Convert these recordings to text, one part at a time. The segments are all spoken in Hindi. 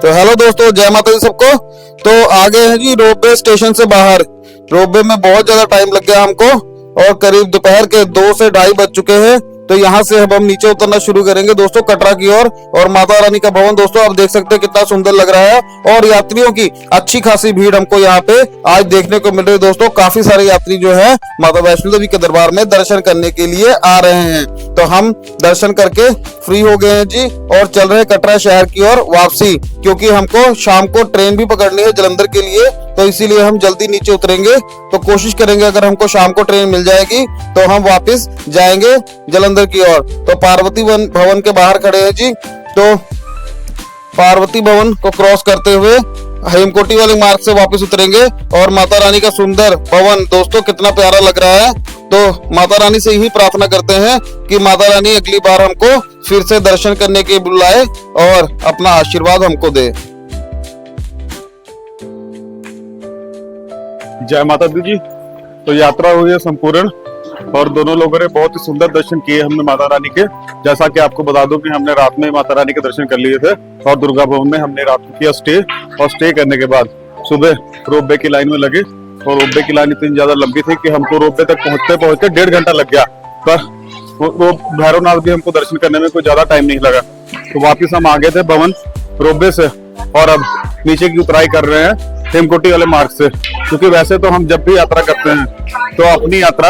तो हेलो दोस्तों, जय माता दी सबको। तो आगे है जी रोपवे स्टेशन से बाहर। रोपवे में बहुत ज्यादा टाइम लग गया हमको और करीब दोपहर के 2 से 2:30 बज चुके हैं। तो यहाँ से अब हम नीचे उतरना शुरू करेंगे दोस्तों कटरा की ओर। और माता रानी का भवन दोस्तों आप देख सकते हैं कितना सुंदर लग रहा है और यात्रियों की अच्छी खासी भीड़ हमको यहाँ पे आज देखने को मिल रही है दोस्तों। काफी सारे यात्री जो है माता वैष्णो देवी के दरबार में दर्शन करने के लिए आ रहे हैं। तो हम दर्शन करके फ्री हो गए हैं जी और चल रहे हैं कटरा शहर की ओर वापसी, क्योंकि हमको शाम को ट्रेन भी पकड़नी है जलंधर के लिए। तो इसीलिए हम जल्दी नीचे उतरेंगे। तो कोशिश करेंगे अगर हमको शाम को ट्रेन मिल जाएगी तो हम वापस जाएंगे जलंधर की ओर। तो पार्वती भवन के बाहर खड़े हैं जी। तो पार्वती भवन को क्रॉस करते हुए हेमकोटी वाले मार्ग से वापस उतरेंगे और माता रानी का सुंदर भवन दोस्तों कितना प्यारा लग रहा है। तो माता रानी से ही प्रार्थना करते हैं कि माता रानी अगली बार हमको फिर से दर्शन करने के बुलाए और अपना आशीर्वाद हमको दे। जय माता दी जी। तो यात्रा हुई है संपूर्ण और दोनों लोगों ने बहुत ही सुंदर दर्शन किए हमने माता रानी के। जैसा कि आपको बता दूं कि हमने रात में माता रानी के दर्शन कर लिए थे और दुर्गा भवन में हमने रात को किया स्टे। और स्टे करने के बाद सुबह रोपवे की लाइन में लगे और रोपवे की लाइन इतनी ज्यादा लंबी थी कि हमको रोपवे तक पहुंचते पहुंचते 1.5 घंटा लग गया। पर वो भैरवनाथ भी हमको दर्शन करने में कोई ज्यादा टाइम नहीं लगा। तो वापिस हम आ गए थे भवन रोपवे से और अब नीचे की उतराई कर रहे हैं हेमकोटी वाले मार्ग से, क्योंकि वैसे तो हम जब भी यात्रा करते हैं तो अपनी यात्रा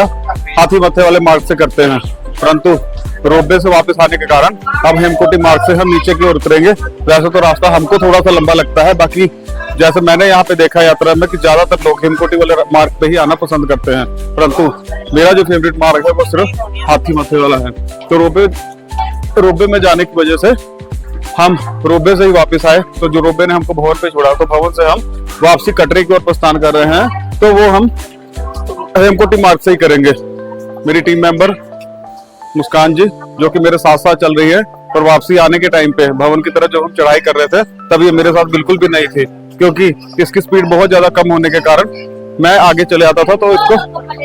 हाथी मत्थे वाले मार्ग से करते हैं, परंतु रोपवे से वापस आने के कारण अब हेमकोटी मार्ग से हम नीचे की ओर उतरेंगे। वैसे तो रास्ता हमको थोड़ा सा लंबा लगता है, बाकी जैसे मैंने यहाँ पे देखा यात्रा में कि ज्यादातर लोग हेमकोटी वाले मार्ग पे ही आना पसंद करते हैं, परंतु मेरा जो फेवरेट मार्ग है वो सिर्फ हाथी मत्थे वाला है। तो रोपवे में जाने की वजह से हम रोपवे से ही वापस आए। तो जो रोपवे ने हमको भवन पे छोड़ा तो भवन से हम वापसी कटरे की ओर प्रस्थान कर रहे हैं। तो वो हम हेमकोटी मार्ग से ही करेंगे। मेरी टीम मेंबर मुस्कान जी जो कि मेरे साथ साथ चल रही है, और वापसी आने के टाइम पे भवन की तरफ जब हम चढ़ाई कर रहे थे तब ये मेरे साथ बिल्कुल भी नहीं थी, क्योंकि इसकी स्पीड बहुत ज्यादा कम होने के कारण मैं आगे चले आता था। तो इसको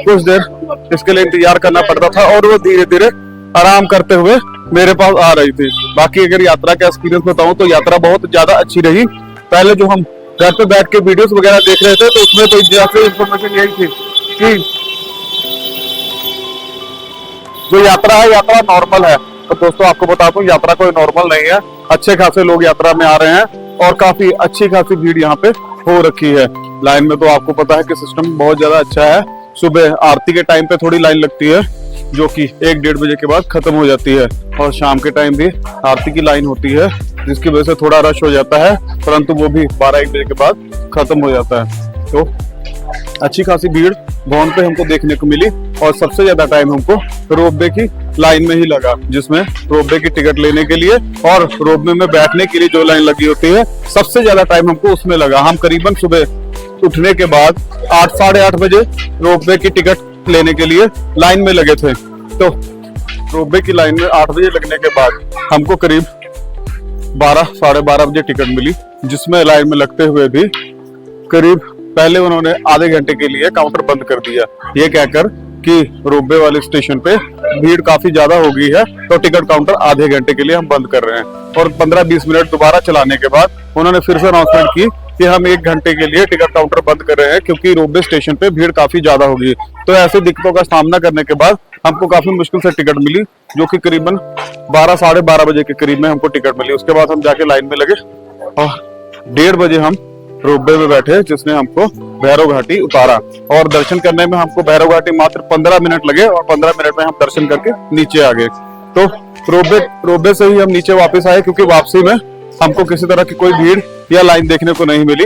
कुछ देर इसके लिए इंतजार करना पड़ता था और वो धीरे धीरे आराम करते हुए मेरे पास आ रही थी। बाकी अगर यात्रा का एक्सपीरियंस बताऊं तो यात्रा बहुत ज्यादा अच्छी रही। पहले जो हम घर पे बैठ के वीडियोस वगैरह देख रहे थे तो उसमें तो ज्यादा इंफॉर्मेशन यही थी कि जो यात्रा है यात्रा नॉर्मल है। तो दोस्तों आपको बता दूं यात्रा कोई नॉर्मल नहीं है। अच्छे खासे लोग यात्रा में आ रहे हैं और काफी अच्छी खासी भीड़ यहाँ पे हो रखी है। लाइन में तो आपको पता है कि सिस्टम बहुत ज्यादा अच्छा है। सुबह आरती के टाइम पे थोड़ी लाइन लगती है जो कि 1-1:30 बजे के बाद खत्म हो जाती है, और शाम के टाइम भी आरती की लाइन होती है जिसकी वजह से थोड़ा रश हो जाता है, परंतु वो भी 12-1 बजे के बाद खत्म हो जाता है। तो अच्छी खासी भीड़ भवन पे हमको देखने को मिली और सबसे ज्यादा टाइम हमको रोपवे की लाइन में ही लगा, जिसमें रोपवे की टिकट लेने के लिए और रोपवे में बैठने के लिए जो लाइन लगी होती है सबसे ज्यादा टाइम हमको उसमें लगा। हम करीबन सुबह उठने के बाद 8-8:30 बजे रोपवे की टिकट लेने के लिए लाइन में लगे थे। तो रोपवे की लाइन में 8 बजे लगने के बाद हमको करीब 12-12:30 बजे टिकट मिली, जिसमें लाइन में लगते हुए भी करीब पहले उन्होंने आधे घंटे के लिए काउंटर बंद कर दिया, ये कहकर कि रोपवे वाले स्टेशन पे भीड़ काफी ज्यादा हो गई है तो टिकट काउंटर आधे घंटे के लिए हम बंद कर रहे हैं। और 15-20 मिनट दोबारा चलाने के बाद उन्होंने फिर से अनाउंसमेंट की कि हम 1 घंटे के लिए टिकट काउंटर बंद कर रहे हैं क्योंकि रोपवे स्टेशन पे भीड़ काफी ज्यादा होगी। तो ऐसी दिक्कतों का सामना करने के बाद हमको काफी मुश्किल से टिकट मिली, जो कि करीबन 12-12:30 बजे के करीब में हमको टिकट मिली। उसके बाद हम जाके लाइन में लगे और 1:30 बजे हम रोपवे में बैठे, जिसने हमको भैरव घाटी उतारा। और दर्शन करने में हमको भैरव घाटी मात्र 15 मिनट लगे और 15 मिनट में हम दर्शन करके नीचे आ गए। तो रोपवे से ही हम नीचे वापस आए, क्योंकि वापसी में हमको किसी तरह की कोई भीड़ या लाइन देखने को नहीं मिली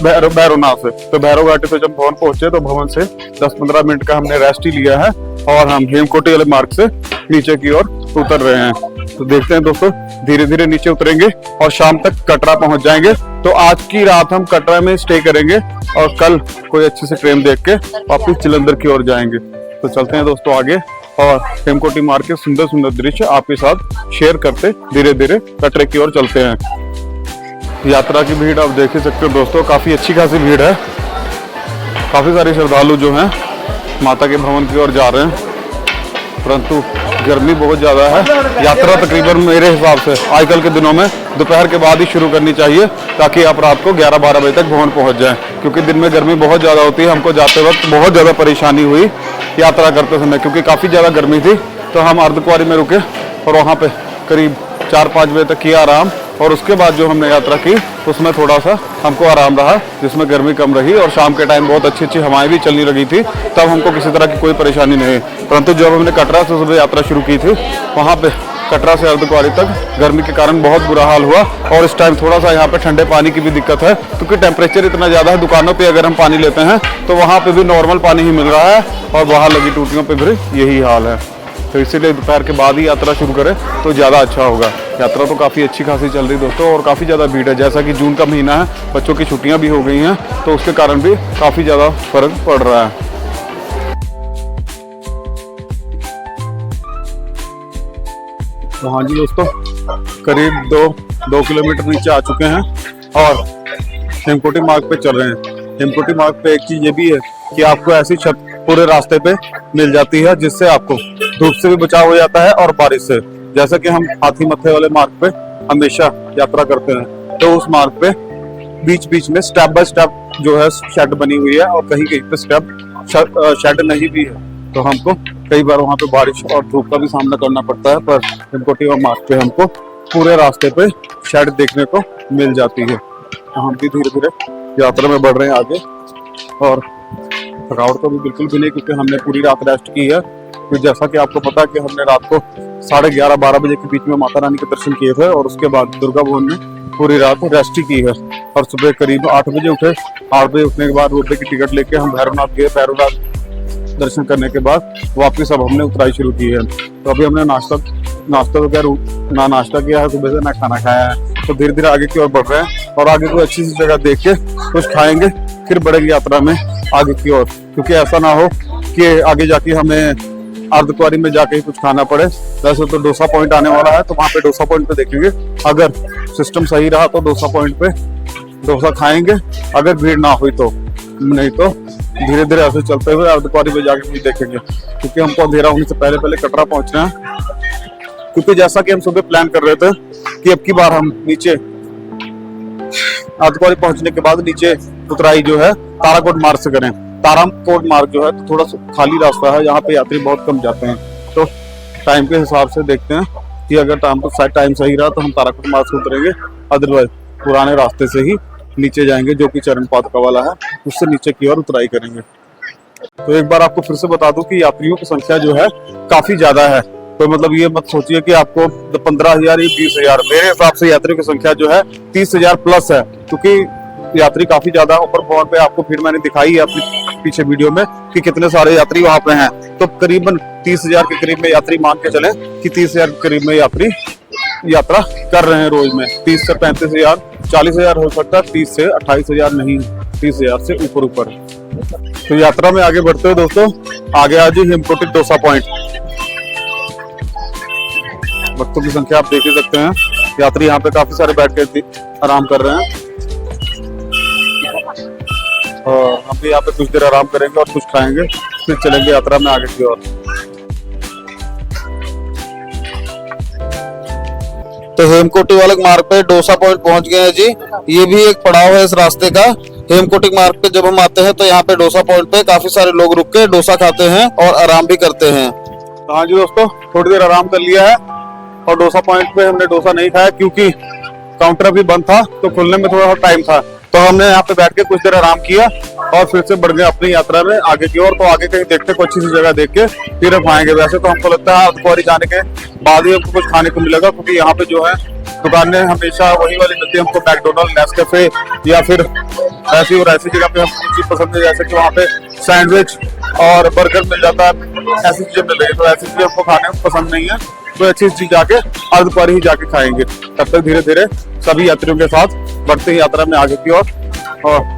भैरवनाथ से। तो भैरव घाटी पे जब भवन पहुंचे तो भवन से 10-15 मिनट का हमने रेस्ट ही लिया है और हम हेमकोटी वाले मार्ग से नीचे की ओर उतर रहे हैं। तो देखते हैं दोस्तों, धीरे धीरे नीचे उतरेंगे और शाम तक कटरा पहुंच जाएंगे। तो आज की रात हम कटरा में स्टे करेंगे और कल कोई अच्छी सी ट्रेन देख के वापिस जलंधर की ओर जाएंगे। तो चलते हैं दोस्तों आगे और हेमकोटी मार्ग के सुंदर सुंदर दृश्य आपके साथ शेयर करते धीरे धीरे कटरे की ओर चलते हैं। यात्रा की भीड़ आप देख ही सकते हो दोस्तों, काफी अच्छी खासी भीड़ है। काफी सारे श्रद्धालु जो हैं माता के भवन की ओर जा रहे हैं, परंतु गर्मी बहुत ज़्यादा है। यात्रा तकरीबन मेरे हिसाब से आजकल के दिनों में दोपहर के बाद ही शुरू करनी चाहिए, ताकि आप रात को 11-12 बजे तक भवन पहुंच जाएं, क्योंकि दिन में गर्मी बहुत ज़्यादा होती है। हमको जाते वक्त बहुत ज़्यादा परेशानी हुई यात्रा करते समय, क्योंकि काफ़ी ज़्यादा गर्मी थी। तो हम अर्धकुंवारी में रुके और वहाँ पर करीब 4-5 बजे तक किया आराम, और उसके बाद जो हमने यात्रा की उसमें थोड़ा सा हमको आराम रहा, जिसमें गर्मी कम रही और शाम के टाइम बहुत अच्छी अच्छी हवाएं भी चलने लगी थी। तब हमको किसी तरह की कोई परेशानी नहीं। परंतु जब हमने कटरा से सुबह यात्रा शुरू की थी, वहाँ पे कटरा से अर्धकुंवारी तक गर्मी के कारण बहुत बुरा हाल हुआ। और इस टाइम थोड़ा सा यहाँ पे ठंडे पानी की भी दिक्कत है, क्योंकि टेम्परेचर इतना ज़्यादा है। दुकानों पे अगर हम पानी लेते हैं तो वहाँ पे भी नॉर्मल पानी ही मिल रहा है, और बाहर लगी टूटियों पे भी यही हाल है। तो इसीलिए दोपहर के बाद ही यात्रा शुरू करें तो ज़्यादा अच्छा होगा। यात्रा तो काफ़ी अच्छी खासी चल रही दोस्तों, और काफ़ी ज़्यादा भीड़ है। जैसा कि जून का महीना है, बच्चों की छुट्टियां भी हो गई हैं, तो उसके कारण भी काफ़ी ज़्यादा फर्क पड़ रहा है। तो हाँ जी दोस्तों, करीब दो किलोमीटर नीचे आ चुके हैं और हेमकोटी मार्ग पे चल रहे हैं। हेमकोटी मार्ग पे एक चीज़ ये भी है कि आपको ऐसी छत पूरे रास्ते पे मिल जाती है, जिससे आपको धूप से भी बचाव हो जाता है और बारिश से। जैसे कि हम हाथी मत्थे वाले मार्ग पे हमेशा यात्रा करते हैं, तो उस मार्ग पे बीच बीच में स्टेप बाय स्टेप जो है शेड बनी हुई है, और कहीं कहीं पे शेड नहीं भी है। तो हमको कई बार वहाँ पे बारिश और धूप का भी सामना करना पड़ता है, पर हेमकोटी मार्ग पे हमको पूरे रास्ते पे शेड देखने को मिल जाती है। तो हम भी धीरे धीरे यात्रा में बढ़ रहे हैं आगे, और थकावट तो भी बिल्कुल भी नहीं, क्योंकि हमने पूरी रात रेस्ट की है। तो जैसा कि आपको पता है कि हमने रात को 11:30-12 बजे के बीच में माता रानी के दर्शन किए थे, और उसके बाद दुर्गा भवन में पूरी रात रेस्ट ही की है। और सुबह करीब 8 बजे उठे। 8 बजे उठने के बाद रोपवे की टिकट लेके हम भैरवनाथ गए। भैरवनाथ दर्शन करने के बाद वापिस अब हमने उतराई शुरू की है। तो अभी हमने नाश्ता वगैरह ना नाश्ता किया है सुबह से, ना खाना खाया है। तो धीरे धीरे आगे की ओर बढ़ रहे हैं, और आगे कोई अच्छी सी जगह देख के कुछ खाएंगे, फिर बढ़ेगी यात्रा में आगे की ओर। क्योंकि ऐसा ना हो कि आगे जाके हमें अर्धकुंवारी में जाके ही कुछ खाना पड़े। वैसे तो डोसा पॉइंट आने वाला है, तो वहाँ पे डोसा पॉइंट पे देखेंगे। अगर सिस्टम सही रहा तो डोसा पॉइंट पे डोसा खाएंगे, अगर भीड़ ना हुई तो नहीं, तो धीरे धीरे ऐसे चलते हुए अर्धकुंवारी में जाके कुछ देखेंगे। क्योंकि हमको अंधेरा होने से पहले पहले कटरा पहुंचना है। क्योंकि जैसा कि हम सुबह प्लान कर रहे थे कि अब की बार हम नीचे अर्धकुंवारी पहुंचने के बाद नीचे उतराई जो है ताराकोट मार्ग से करें। ताराकोट मार्ग जो है तो थोड़ा सा खाली रास्ता है, यहाँ पे यात्री बहुत कम जाते हैं। तो टाइम के हिसाब से देखते हैं कि अगर टाइम सही रहा तो हम ताराकोट मार्ग से उतरेंगे, अदरवाइज पुराने रास्ते से ही नीचे जाएंगे, जो कि चरण पादुका वाला है, उससे नीचे की ओर उतराई करेंगे। तो एक बार आपको फिर से बता दूं कि यात्रियों की संख्या जो है काफी ज्यादा है। तो मतलब ये मत सोचिए कि आपको 15,000 या 20,000, मेरे हिसाब से यात्रियों की संख्या जो है 30,000 प्लस है। क्योंकि यात्री काफी ज्यादा ऊपर भवन पे आपको भीड़ मैंने दिखाई है अपनी पीछे वीडियो में कि कितने सारे यात्री वहां पे हैं। तो करीबन 30,000 के करीब में यात्री मान के चले कि 30,000 के करीब में यात्री यात्रा कर रहे हैं रोज में। 30 से 35,000, 40,000 हो सकता है, 30 से 28,000 नहीं, 30,000 से ऊपर। तो यात्रा में आगे बढ़ते हुए दोस्तों, आगे आज हेमकोटी डोसा पॉइंट। भक्तों की संख्या आप देख ही सकते हैं। यात्री यहाँ पे काफी सारे बैठ के आराम कर रहे हैं, और हम भी यहाँ पे कुछ देर आराम करेंगे और कुछ खाएंगे, फिर चलेंगे यात्रा में आगे की ओर। तो हेमकोटी वाले मार्ग पे डोसा पॉइंट पहुंच गए हैं जी। ये भी एक पड़ाव है इस रास्ते का। हेमकोटी मार्ग पे जब हम आते हैं तो यहाँ पे डोसा पॉइंट पे काफी सारे लोग रुक के डोसा खाते हैं और आराम भी करते हैं। तो हाँ जी दोस्तों, थोड़ी देर आराम कर लिया है, और डोसा पॉइंट पे हमने डोसा नहीं खाया क्योंकि काउंटर भी बंद था, तो खुलने में थोड़ा टाइम था। तो हमने यहाँ पे बैठ के कुछ देर आराम किया और फिर से बढ़ गए अपनी यात्रा में आगे की ओर। तो आगे कहीं देखते कोई अच्छी सी जगह देख के फिर हम आएंगे। वैसे तो हमको लगता है अर्धकुंवारी जाने के बाद ही हमको कुछ खाने को मिलेगा, क्योंकि यहाँ पे जो है दुकानें हमेशा वही वाली मिलती है हमको, मैकडोनल्ड, नेस्कैफे, या फिर ऐसी और ऐसी जगह पे हमको चीज पसंद है, जैसे कि वहाँ पे सैंडविच और बर्गर मिल जाता है, ऐसी चीजें मिल रही है। तो ऐसी चीजें हमको खाने में पसंद नहीं है, तो अच्छी चीज जाके अर्धकुंवारी ही जाके खाएंगे। तब तक धीरे धीरे सभी यात्रियों के साथ बढ़ते ही यात्रा में आगे की ओर। और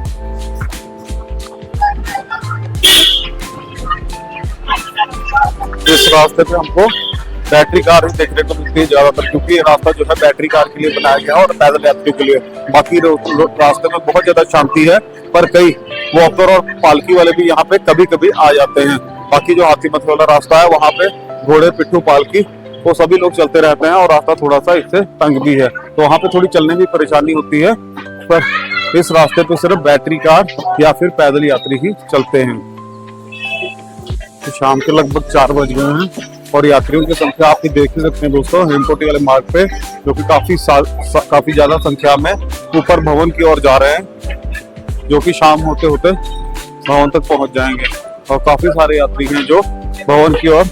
इस रास्ते पे हमको बैटरी कार ही देखने को मिलती है ज्यादातर, क्योंकि ये रास्ता जो है बैटरी कार के लिए बनाया गया है और पैदल यात्रियों के लिए। बाकी रास्ते में बहुत ज्यादा शांति है, पर कई वॉकर और पालकी वाले भी यहाँ पे कभी कभी आ जाते हैं। बाकी जो हाथी मथे वाला रास्ता है वहाँ पे घोड़े, पिट्ठू, पालकी, वो सभी लोग चलते रहते हैं और रास्ता थोड़ा सा इससे तंग भी है, तो वहाँ पे थोड़ी चलने में परेशानी होती है। पर इस रास्ते पे सिर्फ बैटरी कार या फिर पैदल यात्री ही चलते हैं। तो शाम के लगभग 4 बज गए हैं और यात्रियों की संख्या आप देख ही सकते हैं दोस्तों हेमकोटी वाले मार्ग पे, जो कि काफी ज्यादा संख्या में ऊपर भवन की ओर जा रहे हैं, जो कि शाम होते होते भवन तक पहुंच जाएंगे। और काफी सारे यात्री हैं जो भवन की ओर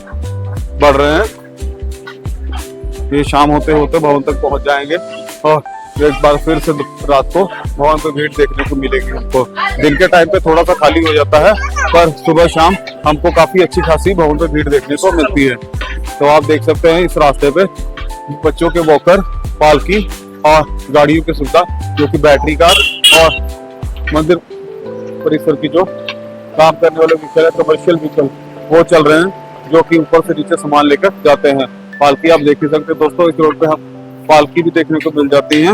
बढ़ रहे हैं। ये शाम होते होते भवन तक पहुंच जाएंगे और एक बार फिर से रात को भवन पे भीड़ देखने को मिलेगी हमको। दिन के टाइम पे थोड़ा सा खाली हो जाता है, पर सुबह शाम हमको काफी अच्छी खासी भवन पे भीड़ देखने को मिलती है। तो आप देख सकते हैं इस रास्ते पे बच्चों के वॉकर, पालकी और गाड़ियों की सुविधा, जो कि बैटरी कार और मंदिर परिसर की जो काम करने वाले व्हीकल है, कमर्शियल व्हीकल, वो चल रहे हैं, जो कि ऊपर से नीचे सामान लेकर जाते हैं। पालकी आप देख ही सकते हैं दोस्तों, इस रोड पे हम पालकी भी देखने को मिल जाती है,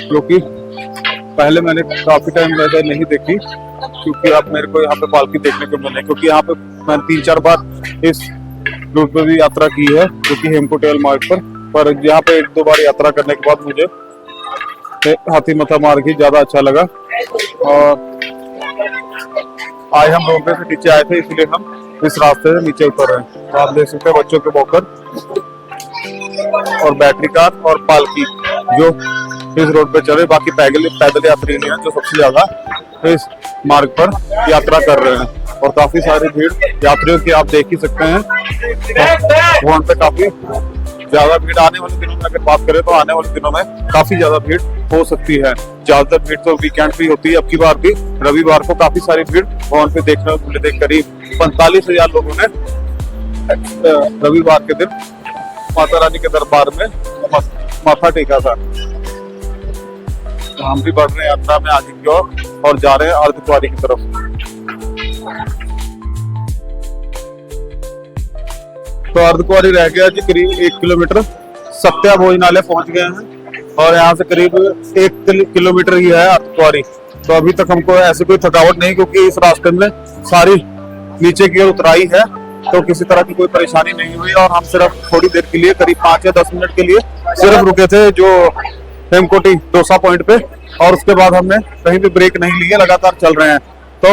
जो कि पहले मैंने काफी टाइम वैसे नहीं देखी, क्योंकि अब मेरे को यहाँ पे पालकी देखने को मिले, क्योंकि यहाँ पे मैंने 3-4 बार इस रूट पे भी यात्रा की है, जो कि हेमकोटी मार्ग पर यहाँ पे 1-2 बार यात्रा करने के बाद मुझे हाथी मथा मार्ग ही ज्यादा अच्छा लगा। और आज हम रोडवे से नीचे आए थे, इसलिए हम इस रास्ते से नीचे उतर रहे हैं। तो आप देख सकते हैं बच्चों के वॉकर और बैटरी कार और पालकी जो इस रोड पे चल रहे, बाकी पैदल यात्री हैं जो सबसे ज्यादा इस मार्ग पर यात्रा कर रहे हैं। और काफी सारी भीड़ यात्रियों की आप देख ही सकते हैं। वहाँ पे काफी ज्यादा भीड़ आने वाले दिनों में अगर बात करें तो आने वाले दिनों में काफी ज्यादा भीड़ हो सकती है। ज्यादातर भीड़ तो वीकेंड भी होती है, अब की बार भी रविवार को काफी सारी भीड़ वहाँ पे देखने को मिले। करीब 45,000 लोगों ने रविवार के दिन माता रानी के दरबार में माथा टेका था। तो हम भी बढ़ रहे हैं यात्रा में आगे की ओर और जा रहे हैं अर्धकुंवारी की तरफ। तो अर्धकुंवारी रह गया जी करीब 1 किलोमीटर। सत्या भोजनालय पहुंच गए हैं और यहाँ से करीब 1 किलोमीटर ही है अर्धकुंवारी। तो अभी तक हमको ऐसी कोई थकावट नहीं, क्योंकि इस रास्ते में सारी नीचे की ओर उतराई है, तो किसी तरह की कोई परेशानी नहीं हुई। और हम सिर्फ थोड़ी देर के लिए करीब 5 या 10 मिनट के लिए सिर्फ रुके थे जो हेमकोटी डोसा पॉइंट पे, और उसके बाद हमने कहीं भी ब्रेक नहीं लिए, लगातार चल रहे हैं। तो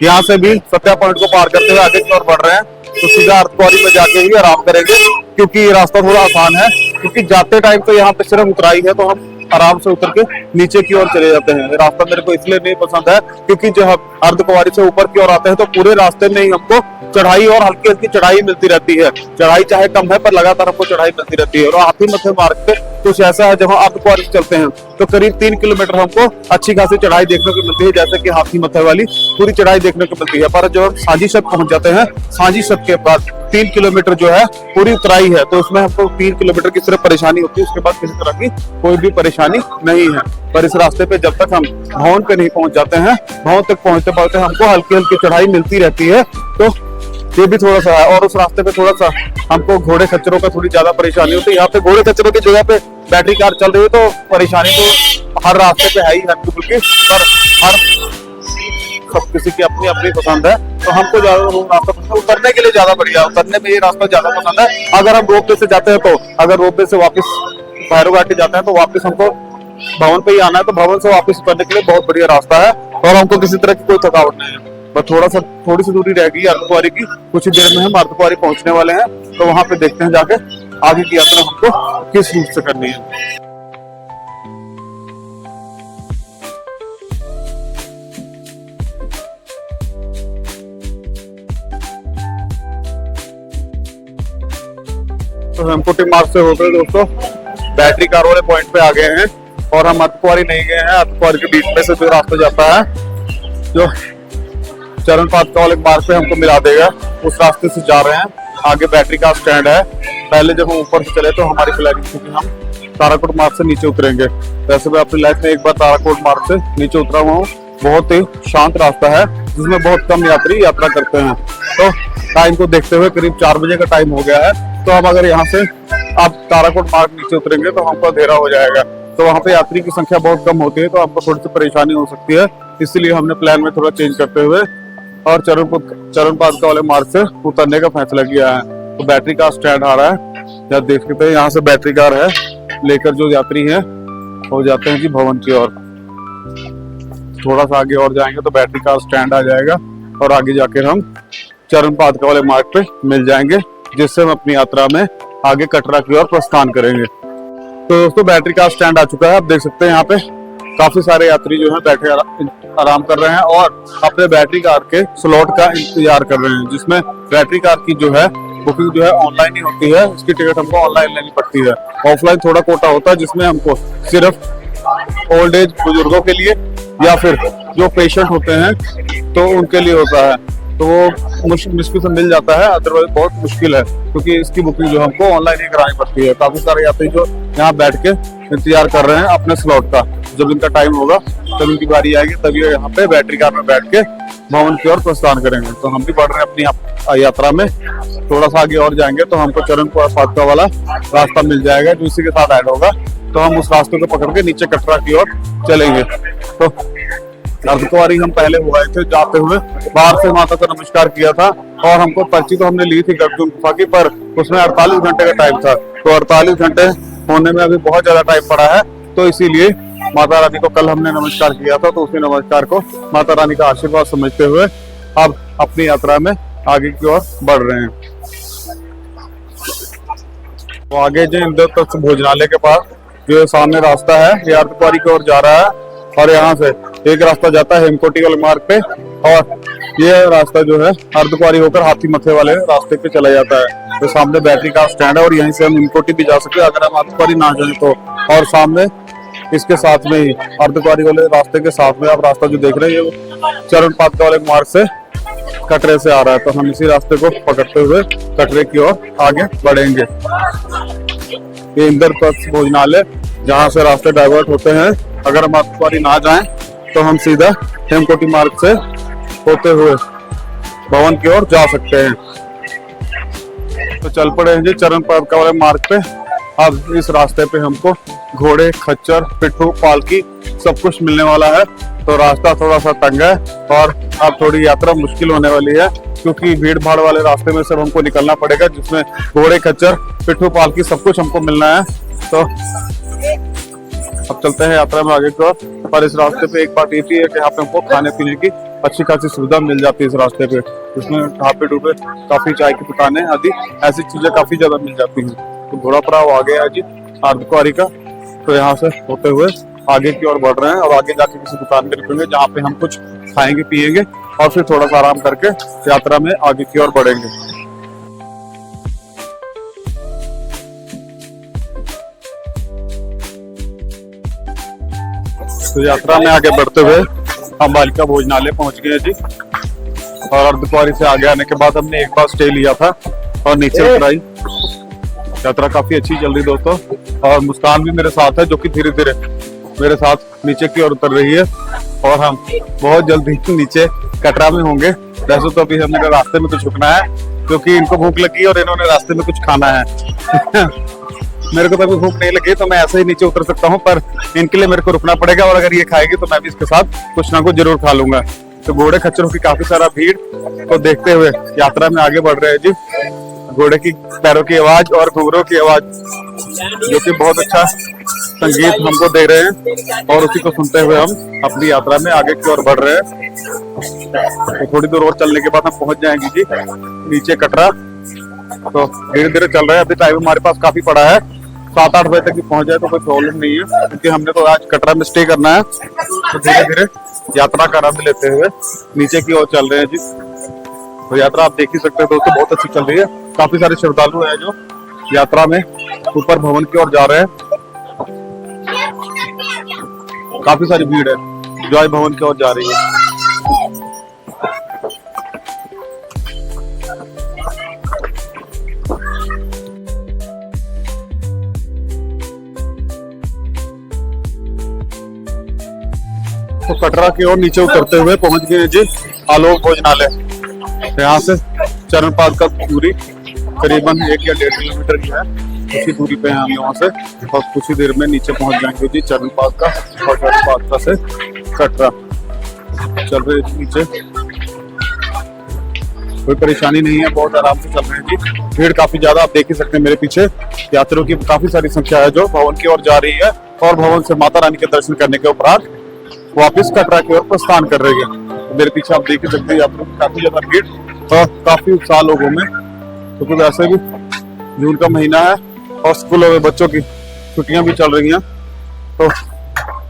यहाँ से भी सत्या पॉइंट को पार करते हुए आगे की ओर बढ़ रहे हैं। तो सीधा अर्धकुंवारी में जाके ही आराम करेंगे, क्योंकि ये रास्ता थोड़ा आसान है। क्योंकि जाते टाइम तो यहाँ पे सिर्फ उतराई है, तो हम आराम से उतर के नीचे की ओर चले जाते हैं। रास्ता मेरे को इसलिए नहीं पसंद है, क्योंकि जब हम अर्धकुंवारी से ऊपर की ओर आते हैं तो पूरे रास्ते में ही हमको चढ़ाई और हल्की हल्की चढ़ाई मिलती रहती है। चढ़ाई चाहे कम है, पर लगातार हमको चढ़ाई मिलती रहती है। और हाथी मथे मार्ग पे कुछ ऐसा है, जब हम अर्धकुंवारी से चलते हैं तो करीब 3 किलोमीटर हमको अच्छी खासी चढ़ाई देखने को मिलती है, जैसे कि हाथी मथे वाली पूरी चढ़ाई देखने को मिलती है। पर जो हम सांझी शत पहुंच जाते हैं, सांझी शत के बाद 3 किलोमीटर जो है पूरी उतराई है, तो उसमें हमको 3 किलोमीटर की सिर्फ परेशानी होती है, उसके बाद किसी तरह की कोई भी परेशानी नहीं है। पर इस रास्ते पे जब तक हम भवन पे नहीं पहुंच जाते हैं, भवन तक पहुंचते पहुंचते हमको हल्की हल्की चढ़ाई मिलती रहती है। तो ये भी थोड़ा सा है। और उस रास्ते पे थोड़ा सा हमको घोड़े खच्चरों का थोड़ी ज्यादा परेशानी होती है। यहाँ पे घोड़े खच्चरों की जगह पे बैटरी कार चल रही है, तो परेशानी तो हर रास्ते पे है ही है, क्योंकि पर हर सब किसी की अपनी अपनी पसंद है। तो हमको ज्यादा रास्ता पसंद है, उतरने के लिए ज्यादा बढ़िया, उतरने में ये रास्ता ज्यादा पसंद है। अगर हम रोपवे से जाते हैं, तो अगर रोपवे से वापस भैरव घाटी जाते हैं, तो वापस हमको भवन पे ही आना है, तो भवन से वापस उतरने के लिए बहुत बढ़िया रास्ता है और हमको किसी तरह की कोई थकावट नहीं है। बस थोड़ी सी दूरी रह गई अर्धकुंवारी की, कुछ ही देर में हम अर्धकुंवारी पहुंचने वाले हैं। तो वहां पे देखते हैं जाके आगे की यात्रा हमको किस रूट से करनी है। तो हेमकोटी मार्ग से होकर दोस्तों बैटरी कार वाले पॉइंट पे आ गए हैं और हम अर्धकुंवारी नहीं गए हैं। अर्धकुंवारी के बीच में से जो रास्ता जाता है, जो चरण पादुका वाले मार्ग पे हमको मिला देगा, उस रास्ते से जा रहे हैं। आगे बैटरी का स्टैंड है। पहले जब हम ऊपर से चले तो हमारी प्लानिंग थी कि हम ताराकोट मार्ग से नीचे उतरेंगे। वैसे मैं अपनी लाइफ में एक बार ताराकोट मार्ग से नीचे उतरा हुआ हूँ। बहुत ही शांत रास्ता है, जिसमें बहुत कम यात्री यात्रा करते हैं। तो टाइम को देखते हुए करीब 4 बजे का टाइम हो गया है। तो हम अगर यहाँ से आप ताराकोट मार्ग नीचे उतरेंगे तो हमको अंधेरा हो जाएगा। तो वहाँ पे यात्री की संख्या बहुत कम होती है, तो आपको थोड़ी सी परेशानी हो सकती है। इसलिए हमने प्लान में थोड़ा चेंज करते हुए और चरण पादुका वाले मार्ग से उतरने का फैसला किया है। तो बैटरी कार स्टैंड आ रहा है, जब देख सकते हैं यहाँ से बैटरी कार है लेकर जो यात्री हैं वो जाते हैं जी भवन की ओर। थोड़ा सा आगे और जाएंगे तो बैटरी कार स्टैंड आ जाएगा और आगे जाकर हम चरण पादुका वाले मार्ग पे मिल जाएंगे, जिससे हम अपनी यात्रा में आगे कटरा की ओर प्रस्थान करेंगे। तो दोस्तों बैटरी कार स्टैंड आ चुका है, आप देख सकते हैं यहाँ पे काफी सारे यात्री जो है बैठे आराम कर रहे हैं और अपने बैटरी कार के स्लॉट का इंतजार कर रहे हैं, जिसमें बैटरी कार की जो है बुकिंग जो है ऑनलाइन ही होती है। इसकी टिकट हमको ऑनलाइन लेनी पड़ती है। ऑफलाइन थोड़ा कोटा होता है जिसमें हमको सिर्फ ओल्ड एज बुजुर्गों के लिए या फिर जो पेशेंट होते हैं तो उनके लिए होता है, तो वो मुश्किल से मिल जाता है, अदरवाइज बहुत मुश्किल है क्योंकि इसकी बुकिंग जो हमको ऑनलाइन ही करानी पड़ती है। काफी सारे यात्री जो यहाँ बैठ के इंतजार कर रहे हैं अपने स्लॉट का, जब इनका टाइम होगा तब इनकी बारी आएगी, तभी यहाँ पे बैटरी कार में बैठ के भवन की ओर प्रस्थान करेंगे। तो हम भी बढ़ रहे हैं अपनी यात्रा में। थोड़ा सा आगे और जाएंगे तो हमको चरण पादुका वाला रास्ता मिल जाएगा जो इसी के साथ ऐड होगा, तो हम उस रास्ते को पकड़ के नीचे कटरा की ओर चलेंगे। तो अर्धकुंवारी हम पहले हुए थे, जाते हुए बाहर से माता को नमस्कार किया था और हमको पर्ची तो हमने ली थी गर्जुन गुफा की, पर उसमें 48 घंटे का टाइम था। तो 48 घंटे होने में अभी बहुत ज्यादा टाइम पड़ा है, तो इसीलिए माता रानी को कल हमने नमस्कार किया था, तो उसी नमस्कार को माता रानी का आशीर्वाद समझते हुए अब अपनी यात्रा में आगे की ओर बढ़ रहे हैं। तो आगे जो इंदौर तक भोजनालय के पास जो सामने रास्ता है ये अर्धकुंवारी की ओर जा रहा है और यहाँ से एक रास्ता जाता है हेमकोटी वाले मार्ग पे और ये रास्ता जो है अर्धकुंवारी होकर हाथी मथे वाले रास्ते पे चला जाता है। तो सामने बैटरी कार स्टैंड है और यहीं से हम हेमकोटी भी जा सकते हैं अगर हम अर्धकुंवारी ना जाए तो। और सामने इसके साथ में ही अर्धकुंवारी वाले रास्ते के साथ में आप रास्ता जो देख रहे हैं ये चरण पादुका वाले मार्ग से कटरे से आ रहा है, तो हम इसी रास्ते को पकड़ते हुए कटरे की ओर आगे बढ़ेंगे। ये इंद्रप्रस्थ भोजनालय जहाँ से रास्ते डाइवर्ट होते हैं, अगर हम अर्धकुंवारी ना जाएं तो हम सीधा हेमकोटी मार्ग से होते हुए भवन की ओर जा सकते हैं। तो चल पड़े हैं जी चरण पादुका वाले मार्ग पे। अब इस रास्ते पे हमको घोड़े, खच्चर, पिट्ठू, पालकी सब कुछ मिलने वाला है, तो रास्ता थोड़ा सा तंग है और अब थोड़ी यात्रा मुश्किल होने वाली है क्योंकि भीड़ भाड़ वाले रास्ते में सब हमको निकलना पड़ेगा, जिसमें घोड़े, खच्चर, पिट्ठू, पालकी सब कुछ हमको मिलना है। तो अब चलते हैं यात्रा में आगे की ओर। पर इस रास्ते पे एक बात ये थी है कि यहाँ पे हमको खाने पीने की अच्छी खासी सुविधा मिल जाती है इस रास्ते पे, इसमें ढाबे डूबे, काफी चाय की दुकानें आदि ऐसी चीजें काफी ज्यादा मिल जाती हैं। तो घोड़ा पड़ाव आ गया है जी अर्धकुंवारी का, तो यहाँ से होते हुए आगे की ओर बढ़ रहे हैं और आगे जाके किसी दुकान में रुकेंगे जहाँ पे हम कुछ खाएंगे पिएंगे और फिर थोड़ा सा आराम करके यात्रा में आगे की ओर बढ़ेंगे। तो यात्रा में आगे बढ़ते हुए हम बालिका भोजनालय पहुंच गए जी और अर्धकुंवारी से आगे आने के बाद हमने एक बार स्टे लिया था और नीचे उतराई। यात्रा काफी अच्छी चल रही दोस्तों और मुस्कान भी मेरे साथ है जो कि धीरे धीरे मेरे साथ नीचे की ओर उतर रही है और हम बहुत जल्दी नीचे कटरा में होंगे। वैसे तो अभी हमें रास्ते में कुछ रुकना है क्योंकि इनको भूख लगी और इन्होंने रास्ते में कुछ खाना है। मेरे को तो अभी भूख नहीं लगी तो मैं ऐसे ही नीचे उतर सकता हूँ, पर इनके लिए मेरे को रुकना पड़ेगा और अगर ये खाएगी तो मैं भी इसके साथ कुछ ना कुछ जरूर खा लूंगा। तो घोड़े खच्चरों की काफी सारा भीड़ को देखते हुए यात्रा में आगे बढ़ रहे हैं जी। घोड़े की पैरों की आवाज और घुंघरों की आवाज जो कि बहुत अच्छा संगीत हमको दे रहे हैं और उसी को सुनते हुए हम अपनी यात्रा में आगे की ओर बढ़ रहे हैं। तो थोड़ी दूर और चलने के बाद हम पहुंच जाएंगे जी नीचे कटरा। तो धीरे धीरे चल रहे हैं, अभी टाइम हमारे पास काफी पड़ा है, 7-8 बजे तक भी पहुंच जाए तो कोई प्रॉब्लम नहीं है क्योंकि हमने तो आज कटरा में स्टे करना है। तो धीरे धीरे यात्रा का आनंद लेते हुए नीचे की ओर चल रहे हैं जी। तो यात्रा आप देख ही सकते हैं दोस्तों बहुत अच्छी चल रही है। काफी सारे श्रद्धालु हैं जो यात्रा में ऊपर भवन की ओर जा रहे हैं। काफी सारी भीड़ है जो आज भवन की ओर जा रही है। तो कटरा की ओर नीचे उतरते हुए पहुंच गए जी आलोक भोजनालय। यहाँ से चरण पादुका की दूरी करीबन 1 या 1.5 किलोमीटर की है, उसी दूरी पे हैं हम यहाँ से और कुछ ही देर में नीचे पहुंच जाएंगे जी चरण पादुका और चरण पादुका से कटरा। चल रहे नीचे कोई परेशानी नहीं है, बहुत आराम से चल रहे हैं जी। भीड़ काफी ज्यादा आप देख ही सकते हैं मेरे पीछे, यात्रियों की काफी सारी संख्या है जो भवन की ओर जा रही है और भवन से माता रानी के दर्शन करने के उपरांत वापस कटरा की ओर प्रस्थान कर रही है। तो मेरे पीछे आप देख ही सकते हैं यात्रियों की काफी ज्यादा भीड़ और काफी उत्साह लोगों में, क्योंकि तो वैसे भी जून का महीना है और स्कूलों में बच्चों की छुट्टियां भी चल रही हैं, तो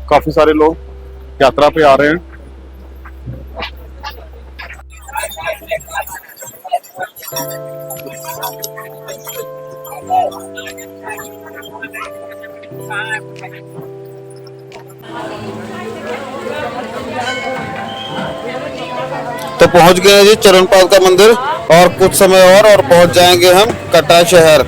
काफी सारे लोग यात्रा पे आ रहे हैं। तो पहुंच गए हैं जी चरणपाल का मंदिर और कुछ समय और पहुंच जाएंगे हम कटरा शहर।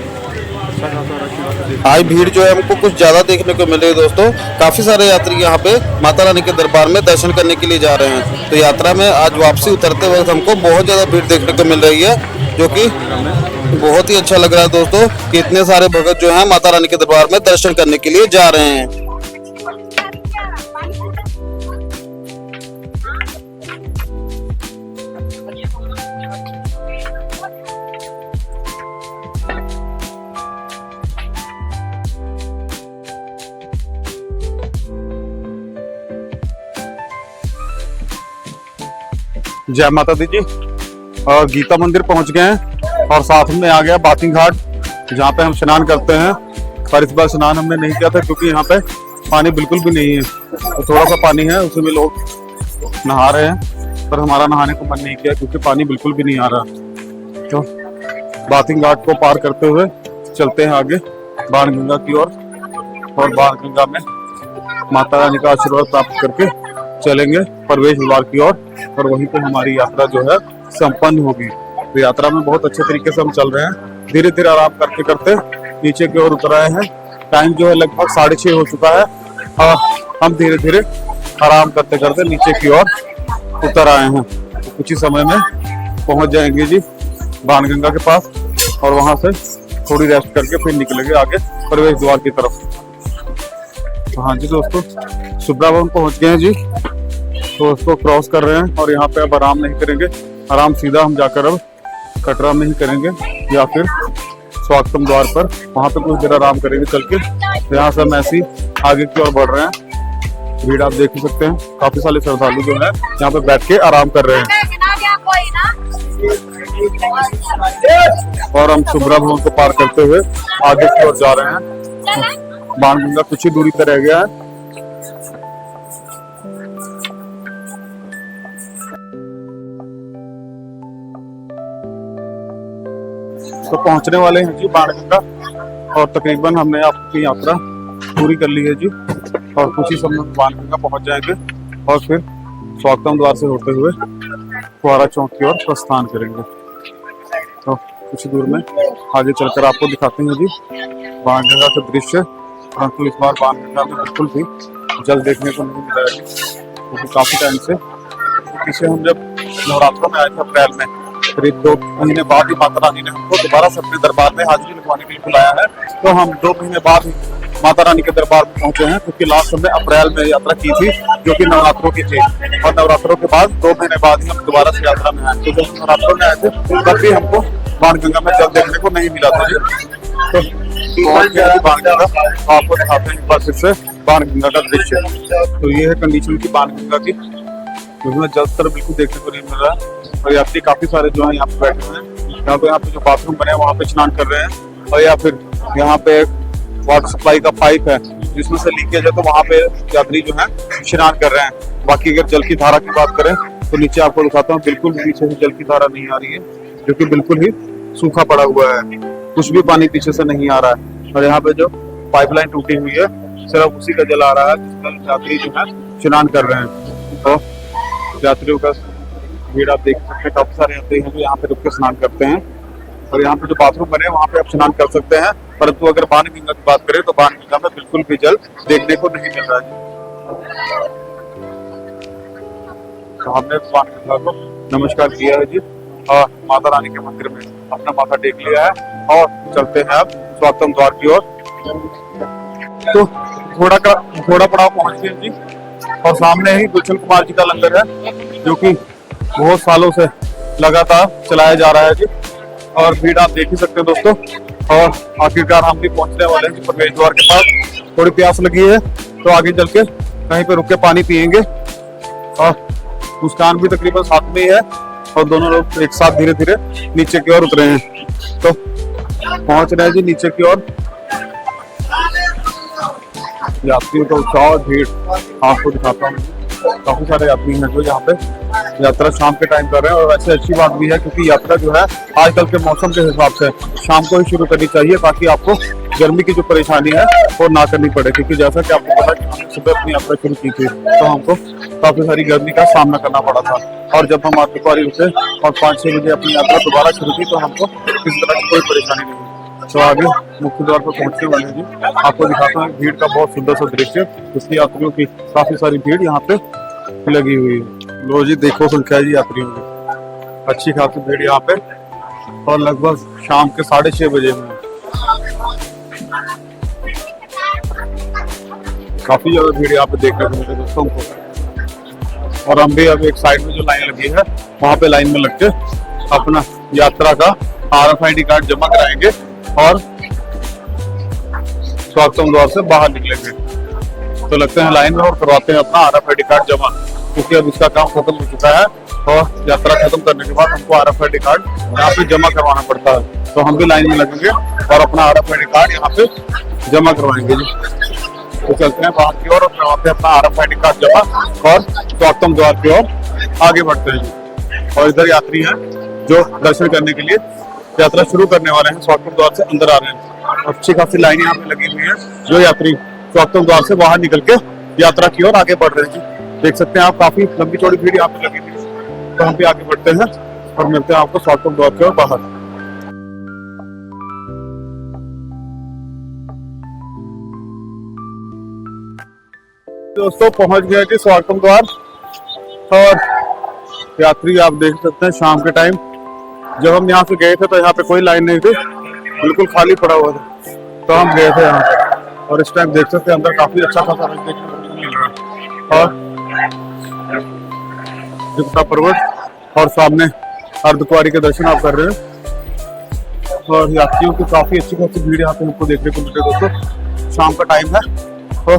आज भीड़ जो है हमको कुछ ज्यादा देखने को मिल रही है दोस्तों। काफी सारे यात्री यहाँ पे माता रानी के दरबार में दर्शन करने के लिए जा रहे हैं। तो यात्रा में आज वापसी उतरते वक्त हमको बहुत ज्यादा भीड़ देखने को मिल रही है, जो कि बहुत ही अच्छा लग रहा है दोस्तों कि इतने सारे भक्त जो है माता रानी के दरबार में दर्शन करने के लिए जा रहे हैं। जय माता दी जी। और गीता मंदिर पहुंच गए हैं और साथ में आ गया बाथिंग घाट, जहाँ पे हम स्नान करते हैं। पर इस बार स्नान हमने नहीं किया था क्योंकि यहाँ पे पानी बिल्कुल भी नहीं है, तो थोड़ा सा पानी है उसमें लोग नहा रहे हैं, पर हमारा नहाने को मन नहीं किया क्योंकि पानी बिल्कुल भी नहीं आ रहा। तो बाथिंग घाट को पार करते हुए चलते हैं आगे बाणगंगा की ओर, और बाणगंगा में माता रानी का आशीर्वाद प्राप्त करके चलेंगे प्रवेश द्वार की ओर, और वहीं पे हमारी यात्रा जो है संपन्न होगी। तो यात्रा में बहुत अच्छे तरीके से हम चल रहे हैं, धीरे धीरे आराम करते करते नीचे की ओर उतर आए हैं। टाइम जो है लगभग 6:30 हो चुका है और हम धीरे धीरे आराम करते करते नीचे की ओर उतर आए हैं। तो कुछ ही समय में पहुंच जाएंगे जी बाणगंगा के पास, और वहां से थोड़ी रेस्ट करके फिर निकलेंगे आगे प्रवेश द्वार की तरफ। तो हाँ जी दोस्तों, सुब्रा भवन पहुंच गए हैं जी, तो उसको क्रॉस कर रहे हैं और यहाँ पे अब आराम नहीं करेंगे। आराम सीधा हम जाकर अब कटरा में ही करेंगे या फिर स्वागतम द्वार पर, वहां पे कुछ देर आराम करेंगे चल के। तो यहाँ से हम ऐसे ही आगे की ओर बढ़ रहे हैं। भीड़ आप देख ही सकते हैं, काफी सारे श्रद्धालु जो है यहाँ पे बैठ के आराम कर रहे हैं। और हम सुब्रा भवन को पार करते हुए आगे की ओर जा रहे हैं। बाणगंगा कुछ ही दूरी पर रह गया है। तो पहुंचने वाले हैं जी बाणगंगा, और तकरीबन हमने आपकी यात्रा पूरी कर ली है जी, और कुछ ही समय में बाणगंगा पहुंच जाएंगे और फिर स्वागतम द्वार से होते हुए फुहारा चौक की ओर प्रस्थान करेंगे। तो कुछ दूर में आगे चलकर आपको दिखाते हैं जी बाणगंगा का दृश्य, परंतु इस बार बाणगंगा में बिल्कुल भी जल देखने को नहीं मिला है, क्योंकि काफी टाइम से पीछे हम जब नवरात्रों में आए थे अप्रैल में, करीब 2 महीने बाद ही माता रानी ने हमको दोबारा से अपने दरबार में हाजिरी लगवाने के लिए बुलाया है। तो हम 2 महीने बाद ही माता रानी के दरबार में पहुंचे हैं, क्योंकि लास्ट हमने अप्रैल में यात्रा की थी जो कि नवरात्रों की थी, और नवरात्रों के बाद 2 महीने बाद ही हम दोबारा से यात्रा में आए। तो जब नवरात्रों में आए थे तब भी हमको बाणगंगा में जल देखने को नहीं मिला था जी। तो बाणगंगा आपको दिखाते हैं एक बार फिर से बाणगंगा का दृश्य। तो ये है कंडीशन की बाणगंगा की, उसमें जल स्तर बिल्कुल देखने को नहीं मिल रहा है, और यात्री काफी सारे जो है यहाँ पे बैठे हुए हैं। यहाँ पे जो बाथरूम बने हैं वहाँ पे स्नान कर रहे हैं, और या फिर यहाँ पे वाटर सप्लाई का पाइप है जिसमें से लीकेज है, तो वहाँ पे यात्री जो है स्नान कर रहे हैं। बाकी अगर जल की धारा की बात करें तो नीचे आपको दिखाता हूँ, बिल्कुल पीछे से जल की धारा नहीं आ रही है, जो कि बिल्कुल ही सूखा पड़ा हुआ है, कुछ भी पानी पीछे से नहीं आ रहा है। और यहाँ पे जो पाइपलाइन टूटी हुई है सिर्फ उसी का जल आ रहा है, जिसमें यात्री जो है स्नान कर रहे हैं। तो यात्रियों का भीड़ आप देख सकते हैं, काफी सारे यात्री हैं जो यहाँ पे रुक के स्नान करते हैं, और यहाँ पे जो बाथरूम बने हैं वहाँ पे आप स्नान कर सकते हैं। परंतु अगर बाणगंगा की बात करें तो बाणगंगा में बिल्कुल भी जल देखने को नहीं मिल रहा है। तो हमने बाणगंगा को नमस्कार किया है जी, और माता रानी के मंदिर में अपना माथा टेक लिया है, और चलते हैं अब स्वागतम द्वार की ओर। तो घोड़ा पड़ाव पहुंच गए जी, और सामने ही गुलशन कुमार जी का लंगर है, जो कि बहुत सालों से लगातार चलाया जा रहा है जी। और भीड़ आप देख ही सकते हैं दोस्तों। और आखिरकार हम भी पहुंचने वाले हैं प्रवेश द्वार के पास। थोड़ी प्यास लगी है तो आगे चल के कहीं पे रुक के पानी पियेंगे। और मुस्कान भी तकरीबन साथ में ही है और दोनों लोग एक साथ धीरे धीरे नीचे की ओर उतरे हैं। तो पहुंच रहे हैं जी नीचे की ओर। यात्रियों का उत्साह और भीड़ आपको दिखाता हूँ। काफी सारे यात्री हैं जो यहाँ पे यात्रा शाम के टाइम कर रहे हैं। और वैसे अच्छी बात भी है क्योंकि यात्रा जो है आजकल के मौसम के हिसाब से शाम को ही शुरू करनी चाहिए ताकि आपको गर्मी की जो परेशानी है वो ना करनी पड़े। क्योंकि जैसा कि आपको पता कि हमने सुबह अपनी यात्रा शुरू की थी तो हमको काफी सारी गर्मी का सामना करना पड़ा था। और जब हम आत्मकुआरी उठे और 5-6 बजे अपनी यात्रा दोबारा शुरू की तो हमको किसी तरह की कोई परेशानी नहीं हुई। तो आगे मुख्य द्वार पर पहुंचने वाले जी आपको दिखाता हूँ भीड़ का बहुत सुंदर सा दृश्य। इसलिए यात्रियों की काफी सारी भीड़ यहाँ पे लगी हुई है। लो जी देखो संख्या जी यात्रियों की अच्छी खासी भीड़ यहाँ पे। और लगभग शाम के 6:30 बजे में काफी ज्यादा भीड़ यहाँ पे देखने को मिले दोस्तों को। और हम भी अब एक साइड में जो लाइन लगी है वहां पे लाइन में लग के अपना यात्रा का RFID कार्ड जमा कराएंगे और स्वागतम द्वार से बाहर निकलेंगे। तो लगते हैं लाइन में और करवाते हैं अपना RFID कार्ड जमा, क्योंकि अब इसका काम खत्म हो चुका है। और यात्रा खत्म करने के बाद हमको RFID कार्ड यहाँ पे जमा करवाना पड़ता है। तो हम भी लाइन में लगेंगे और अपना RFID कार्ड यहाँ पे जमा करवाएंगे जी। तो चलते हैं बाहर की ओर और करवाते हैं अपना RFID कार्ड जमा और स्वागतम द्वार की ओर आगे बढ़ते हैं जी। और इधर यात्री हैं जो दर्शन करने के लिए यात्रा शुरू करने वाले हैं, स्वागतम द्वार से अंदर आ रहे हैं। अच्छी खासी लाइन यहाँ पे लगी हुई है जो यात्री स्वागतम द्वार से बाहर निकल के यात्रा की ओर आगे बढ़ रहे हैं जी। देख सकते हैं आप काफी लंबी चौड़ी भीड़ यहाँ पे लगी हुई है। तो हम भी आगे बढ़ते हैं और मिलते हैं आपको स्वागतम द्वार की ओर बाहर। दोस्तों पहुंच गए थे स्वागतम द्वार। और यात्री आप देख सकते हैं शाम के टाइम जब हम यहाँ से गए थे तो यहाँ पे कोई लाइन नहीं थी, बिल्कुल खाली पड़ा हुआ था। तो हम गए थे यहाँ पे और इस टाइम देख सकते हैं अंदर काफी अच्छा खासा रश देखने को मिल रहा है। और जुगता पर्वत और सामने अर्धकुंवारी के दर्शन आप कर रहे हैं। और यात्रियों की काफी अच्छी खासी भीड़ यहाँ पे हमको देखने को मिल रही है दोस्तों। शाम का टाइम है और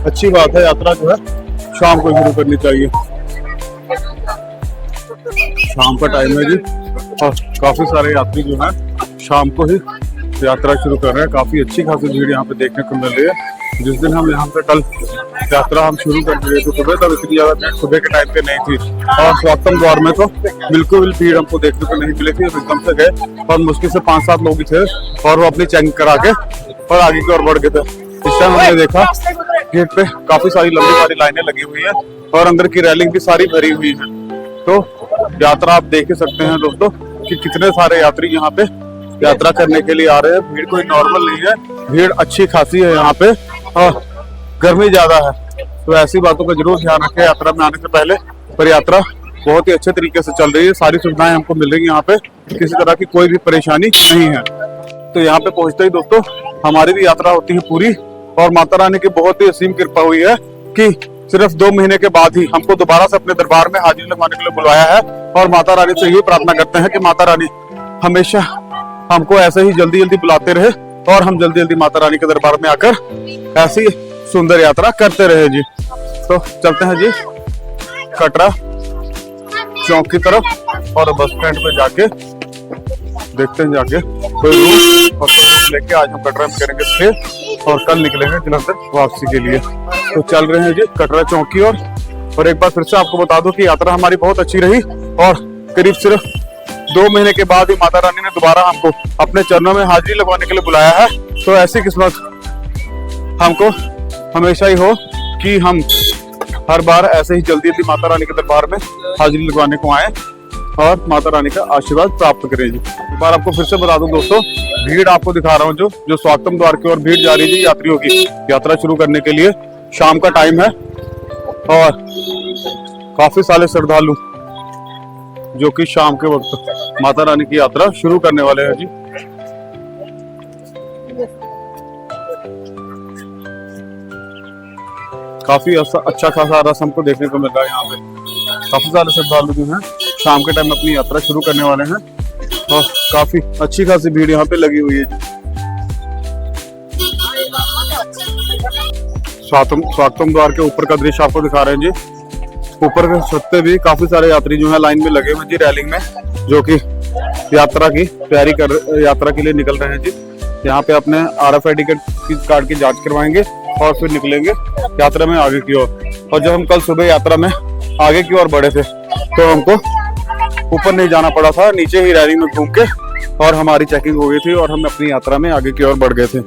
अच्छी बात है, यात्रा जो है शाम को शुरू करनी चाहिए। शाम का टाइम है जी और काफी सारे यात्री जो है शाम को ही यात्रा शुरू कर रहे हैं। काफी अच्छी खासी भीड़ यहाँ पे देखने को मिल रही है। जिस दिन हम यहाँ पे कल यात्रा हम शुरू कर रहे थे सुबह, तब इतनी ज्यादा भीड़ सुबह के टाइम पे नहीं थी। और स्वागतम द्वार में तो बिल्कुल भीड़ हमको देखने को नहीं मिली थी। एकदम से गए और मुश्किल से 5-7 लोग ही थे और वो अपनी चेकिंग करा के और आगे की ओर बढ़ गए थे। इस टाइम हमने देखा गेट पे काफी सारी लंबी सारी लाइनें लगी हुई है और अंदर की रेलिंग भी सारी भरी हुई है। तो यात्रा आप देख ही सकते हैं दोस्तों कि कितने सारे यात्री यहाँ पे यात्रा करने के लिए आ रहे हैं। भीड़ कोई नॉर्मल नहीं है, भीड़ अच्छी खासी है यहाँ पे और गर्मी ज्यादा है। तो ऐसी बातों का जरूर ध्यान रखें यात्रा में आने से पहले। पर यात्रा बहुत ही अच्छे तरीके से चल रही है, सारी सुविधाएं हमको मिल रही है यहाँ पे, किसी तरह की कोई भी परेशानी नहीं है। तो यहाँ पे पहुंचते ही दोस्तों हमारी भी यात्रा होती है पूरी। और माता रानी की बहुत ही असीम कृपा हुई है कि सिर्फ 2 महीने के बाद ही हमको दोबारा से अपने दरबार में हाजिरी लगवाने के लिए बुलाया है। और माता रानी से यही प्रार्थना करते हैं कि माता रानी हमेशा हमको ऐसे ही जल्दी जल्दी बुलाते रहे और हम जल्दी जल्दी माता रानी के दरबार में आकर ऐसी सुंदर यात्रा करते रहे जी। तो चलते हैं जी कटरा चौक की तरफ और बस स्टैंड पे जाके देखते हैं जाके कोई रूम और लेके आज हम कटरा में करेंगे स्टे और कल निकलेंगे जलंधर वापसी के लिए। तो चल रहे हैं जी कटरा चौक की ओर। और एक बार फिर से आपको बता दूं कि यात्रा हमारी बहुत अच्छी रही और करीब सिर्फ 2 महीने के बाद ही माता रानी ने दोबारा हमको अपने चरणों में हाजिरी लगवाने के लिए बुलाया है। तो ऐसी किस्मत हमको हमेशा ही हो कि हम हर बार ऐसे ही जल्दी जल्दी माता रानी के दरबार में हाजिरी लगवाने को आए और माता रानी का आशीर्वाद प्राप्त करें जी। एक बार आपको फिर से बता दूं दोस्तों, भीड़ आपको दिखा रहा हूँ जो स्वागतम द्वार की ओर भीड़ जा रही थी यात्रियों की यात्रा शुरू करने के लिए। शाम का टाइम है और काफी सारे श्रद्धालु जो कि शाम के वक्त माता रानी की यात्रा शुरू करने वाले हैं जी। काफी अच्छा खासा रस हमको देखने को मिल रहा है यहाँ पे। काफी सारे श्रद्धालु जो हैं शाम के टाइम अपनी यात्रा शुरू करने वाले हैं और काफी अच्छी खासी भीड़ यहाँ पे लगी हुई है जी। स्वागतम द्वार के ऊपर का दृश्य आपको दिखा रहे हैं जी। ऊपर के छत पे भी काफी सारे यात्री जो है लाइन में लगे हुए जी, रैलिंग में, जो कि यात्रा की तैयारी यात्रा के लिए निकल रहे हैं जी। यहाँ पे अपने RFID कार्ड की जांच करवाएंगे और फिर निकलेंगे यात्रा में आगे की ओर। और जब हम कल सुबह यात्रा में आगे की ओर बढ़े थे तो हमको ऊपर नहीं जाना पड़ा था, नीचे ही रैलिंग में घूम के और हमारी चेकिंग हो गई थी और हम अपनी यात्रा में आगे की ओर बढ़ गए थे।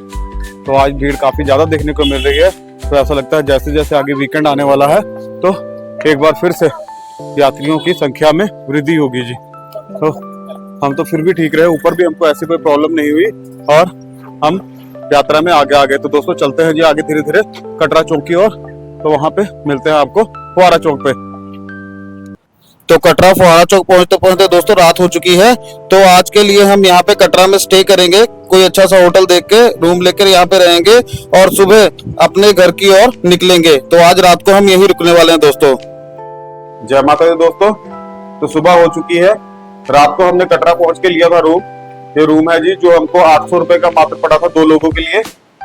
तो आज भीड़ काफी ज्यादा देखने को मिल रही है। तो ऐसा लगता है जैसे जैसे आगे वीकेंड आने वाला है तो एक बार फिर से यात्रियों की संख्या में वृद्धि होगी जी। तो हम तो फिर भी ठीक रहे, ऊपर भी हमको ऐसी कोई प्रॉब्लम नहीं हुई और हम यात्रा में आगे आ गए। तो दोस्तों चलते हैं जी आगे धीरे धीरे कटरा चौक की ओर। तो वहां पे मिलते हैं आपको फुहारा चौक पे। तो कटरा फुहारा चौक पहुंचते पहुंचते दोस्तों रात हो चुकी है। तो आज के लिए हम यहाँ पे कटरा में स्टे करेंगे, कोई अच्छा सा होटल देख के रूम लेकर यहाँ पे रहेंगे और सुबह अपने घर की ओर निकलेंगे। तो आज रात को हम यही रुकने वाले हैं दोस्तों। जय माता दी दोस्तों। तो सुबह हो चुकी है, रात को हमने कटरा पहुंच के लिया था रूम। ये रूम है जी जो हमको 800 रुपए का मात्र पड़ा था 2 लोगों के लिए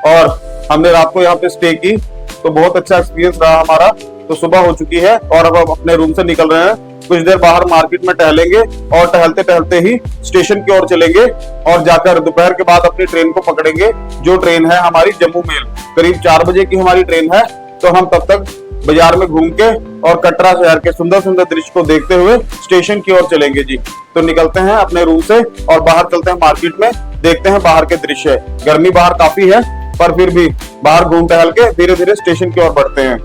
और हमने रात को यहाँ पे स्टे की। तो बहुत अच्छा एक्सपीरियंस रहा हमारा। तो सुबह हो चुकी है और अब हम अपने रूम से निकल रहे हैं। कुछ देर बाहर मार्केट में टहलेंगे और टहलते टहलते ही स्टेशन की ओर चलेंगे और जाकर दोपहर के बाद अपनी ट्रेन को पकड़ेंगे, जो ट्रेन है हमारी जम्मू मेल। करीब 4 बजे की हमारी ट्रेन है। तो हम तब तक बाजार में घूम के और कटरा शहर के सुंदर सुंदर दृश्य को देखते हुए स्टेशन की ओर चलेंगे जी। तो निकलते हैं अपने रूम से और बाहर चलते हैं मार्केट में, देखते हैं बाहर के दृश्य। गर्मी बाहर काफी है पर फिर भी बाहर घूम टहल के धीरे धीरे स्टेशन की ओर बढ़ते हैं।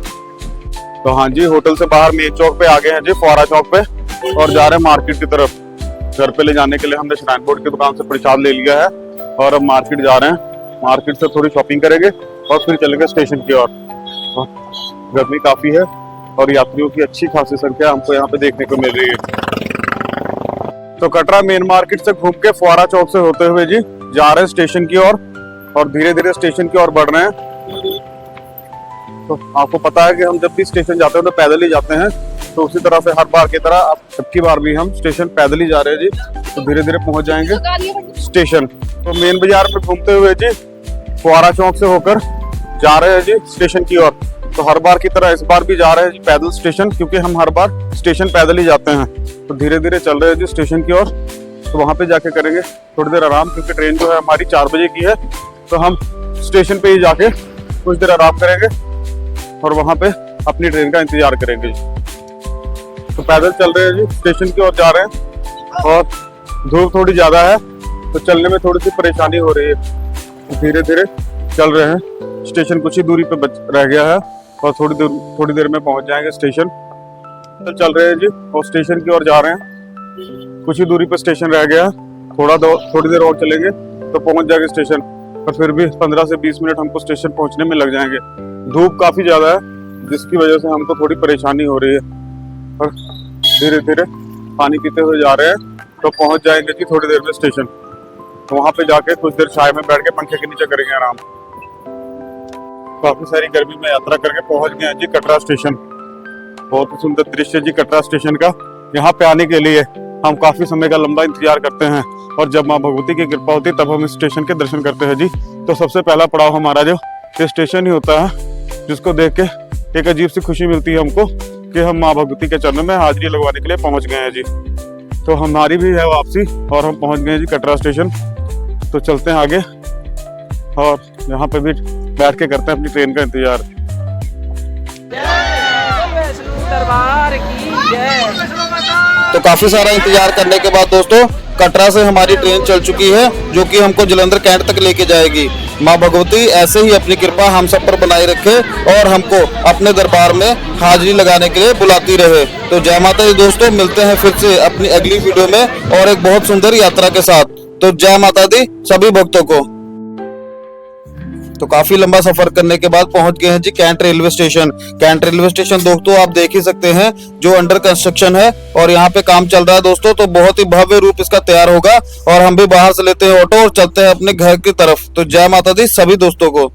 तो हाँ जी, होटल से बाहर मेन चौक पे आ गए हैं जी, फुहारा चौक पे, और जा रहे हैं मार्केट की तरफ। घर पे ले जाने के लिए हमने श्राइन बोर्ड की दुकान से प्रसाद ले लिया है और अब मार्केट जा रहे हैं। मार्केट से थोड़ी शॉपिंग करेंगे और फिर चलेंगे स्टेशन की ओर। गर्मी काफी है और यात्रियों की अच्छी खासी संख्या हमको यहाँ पे देखने को मिल रही है। तो कटरा मेन मार्केट से घूम के फुहारा चौक से होते हुए जी जा रहे हैं स्टेशन की ओर और धीरे धीरे स्टेशन की ओर बढ़ रहे हैं। तो आपको पता है कि हम जब भी स्टेशन जाते हैं तो पैदल ही जाते हैं। तो उसी तरह से हर बार की तरह अब की बार भी हम स्टेशन पैदल ही जा रहे हैं जी। तो धीरे धीरे पहुंच जाएंगे स्टेशन। तो मेन बाजार में घूमते हुए जी फुहारा चौक से होकर जा रहे हैं जी स्टेशन की ओर। तो हर बार की तरह इस बार भी जा रहे हैं जी पैदल स्टेशन, क्योंकि हम हर बार स्टेशन पैदल ही जाते हैं। तो धीरे धीरे चल रहे हैं जी स्टेशन की ओर। तो वहां पे जाके करेंगे थोड़ी देर आराम, क्योंकि ट्रेन जो है हमारी 4 बजे की है। तो हम स्टेशन पे ही जाके कुछ देर आराम करेंगे और वहां पे अपनी ट्रेन का इंतजार करेंगे। तो पैदल चल रहे हैं जी, स्टेशन की ओर जा रहे हैं और धूप थोड़ी ज्यादा है तो चलने में थोड़ी सी परेशानी हो रही है। धीरे धीरे चल रहे हैं, स्टेशन कुछ ही दूरी पे रह गया है और थोड़ी देर में पहुंच जाएंगे स्टेशन। तो चल रहे हैं जी और स्टेशन की ओर जा रहे हैं। कुछ ही दूरी पे स्टेशन रह गया, थोड़ी देर और चलेंगे तो पहुंच जाएंगे स्टेशन। पर फिर भी 15 से 20 मिनट हमको स्टेशन पहुंचने में लग जाएंगे। धूप काफी ज्यादा है जिसकी वजह से हमको थोड़ी परेशानी हो रही है और धीरे धीरे पानी पीते हुए जा रहे हैं। तो पहुंच जाएंगे जी थोड़ी देर में स्टेशन। तो वहां पे जाके कुछ देर छाया में बैठ के पंखे के नीचे करेंगे आराम। काफी सारी गर्मी में यात्रा करके पहुंच गए हैं जी कटरा स्टेशन। बहुत ही सुंदर दृश्य जी कटरा स्टेशन का। यहाँ पे आने के लिए हम काफी समय का लंबा इंतजार करते हैं और जब माँ भगवती की कृपा होती है तब हम इस स्टेशन के दर्शन करते हैं जी। तो सबसे पहला पड़ाव हमारा जो ये स्टेशन ही होता है, जिसको देख के एक अजीब सी खुशी मिलती है हमको कि हम माँ भगवती के चरणों में हाजिरी लगवाने के लिए पहुंच गए हैं जी। तो हमारी भी है वापसी और हम पहुंच गए हैं जी कटरा स्टेशन। तो चलते हैं आगे और यहाँ पे भी बैठ के करते हैं अपनी ट्रेन का इंतजार। तो काफी सारा इंतजार करने के बाद दोस्तों कटरा से हमारी ट्रेन चल चुकी है, जो कि हमको जलंधर कैंट तक लेके जाएगी। माँ भगवती ऐसे ही अपनी कृपा हम सब पर बनाए रखे और हमको अपने दरबार में हाजिरी लगाने के लिए बुलाती रहे। तो जय माता दी दोस्तों, मिलते हैं फिर से अपनी अगली वीडियो में और एक बहुत सुंदर यात्रा के साथ। तो जय माता दी सभी भक्तों को। तो काफी लंबा सफर करने के बाद पहुंच गए हैं जी cantt railway station. Cantt railway station दोस्तों आप देख ही सकते हैं जो अंडर कंस्ट्रक्शन है और यहाँ पे काम चल रहा है दोस्तों। तो बहुत ही भव्य रूप इसका तैयार होगा और हम भी बाहर से लेते हैं ऑटो और चलते हैं अपने घर की तरफ। तो जय माता दी सभी दोस्तों को।